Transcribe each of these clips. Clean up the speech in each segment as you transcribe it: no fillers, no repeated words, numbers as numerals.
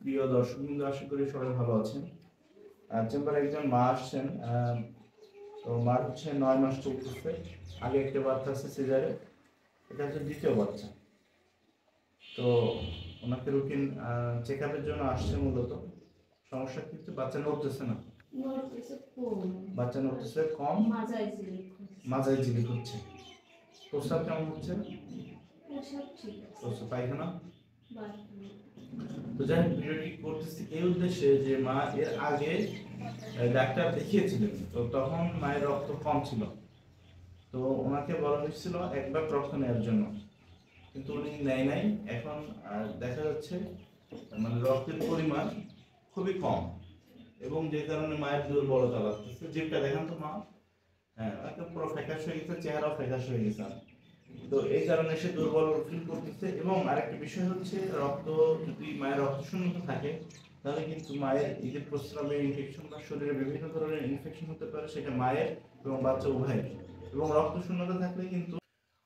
প্রিয় দর্শকবৃন্দ, আশা করি সবাই ভালো আছেন। চেম্বারে একজন মা আসছেন। তো মার হচ্ছে 9 মাস চলতেছে। আগে একটা বাচ্চা আছে সিজারে, এটা হচ্ছে দ্বিতীয় বাচ্চা। তো ওনাকে রুটিন চেক আপের জন্য আসছে মূলত। সমস্যা কিন্তু বাচ্চা নড়তেছে না, বাচ্চা নড়তেছে কম, মাজায় জিলিক হচ্ছে। প্রস্রাব কেমন হচ্ছে? প্রস্রাব পায়খানা। তো যাই হোক, ভিডিওটি করতেছি এই উদ্দেশ্যে যে মা এর আগে ডাক্তার দেখিয়েছিলেন, তো তখন মায়ের রক্ত কম ছিল। তো ওনাকে বলা হয়েছিল একবার রক্ত নেওয়ার জন্য, কিন্তু উনি নেয় নাই। এখন দেখা যাচ্ছে মানে রক্তের পরিমাণ খুবই কম, এবং যে কারণে মায়ের দুর্বলতা লাগতেছে। জিভটা দেখান তো মা। হ্যাঁ, একদম পুরো ফ্যাকাশ হয়ে গেছে, চেহারাও ফ্যাকাশ হয়ে গেছে। তো এই কারণে সে দুর্বল ফিল করতেছে। এবং আরেকটা বিষয় হচ্ছে, রক্ত যদি মায়ের রক্ত শূন্যতা থাকে, তাহলে কিন্তু মায়ের এই যে প্রস্রাবের ইনফেকশন বা শরীরে বিভিন্ন ধরনের ইনফেকশন হতে পারে, সেটা মায়ের এবং বাচ্চা উভয়। এবং রক্ত শূন্যতা থাকলে কিন্তু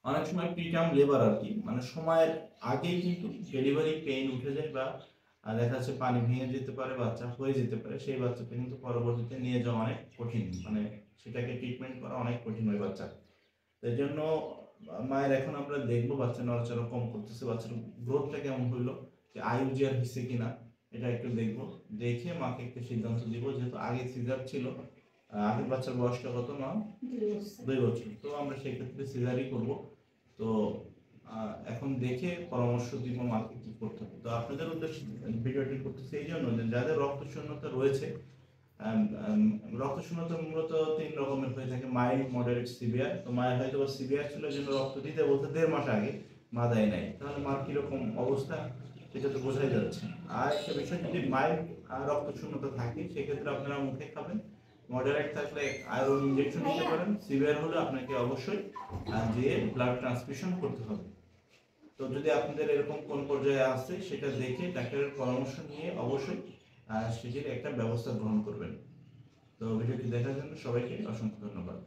অনেক সময় প্রিটার্ম লেবার আর কি, মানে সময়ের আগেই কিন্তু ডেলিভারি পেইন উঠে যায়, বা দেখা যাচ্ছে পানি ভেঙে যেতে পারে, বাচ্চা হয়ে যেতে পারে। সেই বাচ্চাকে কিন্তু পরবর্তীতে নিয়ে যাওয়া অনেক কঠিন, মানে সেটাকে ট্রিটমেন্ট করা অনেক কঠিন হয় বাচ্চা। এই জন্য মায়ের এখন আমরা দেখবো বাচ্চা নড়াচড়া কম করতেছে, বাচ্চার গ্রোথটা কেমন হইলো, যে আইউজিআর হয়েছে কিনা, এটা একটু দেখবো। দেখে মাকে একটা সিদ্ধান্ত দিব, যেহেতু আগে সিজার ছিল। আগের বাচ্চার বয়সটা কত মা? 2 বছর। তো আমরা সেই ক্ষেত্রে সিজারই করবো। তো এখন দেখে পরামর্শ দিব মাকে কি করতে হবে। তো আপনাদের উদ্দেশ্যে ভিডিওটি করতেছি এই জন্য যে যাদের রক্ত শূন্যতা রয়েছে, রক্ত শূন্যতা মূলত 3 রকমের হয়ে থাকে: মাইল্ড, মডারেট, সিভিয়ার। তো মায়ের হয়তো সিভিয়ার ছিল, জন্য রক্ত দিতে বলতে 1.5 মাস আগে, মা দেয় নাই। তাহলে মার কিরকম অবস্থা সেটা তো বোঝাই যাচ্ছে। আর একটা বিষয়, যদি মাইল্ড রক্ত শূন্যতা থাকে, সেক্ষেত্রে আপনারা মুখে খাবেন। মডারেট থাকলে আয়রন ইনজেকশন নিতে পারেন। সিভিয়ার হলে আপনাকে অবশ্যই যে ব্লাড ট্রান্সফিউশন করতে হবে। তো যদি আপনাদের এরকম কোন পর্যায়ে আছে, সেটা দেখে ডাক্তারের পরামর্শ নিয়ে অবশ্যই সেটির একটা ব্যবস্থা গ্রহণ করবেন। তো ভিডিওটি দেখার জন্য সবাইকে অসংখ্য ধন্যবাদ।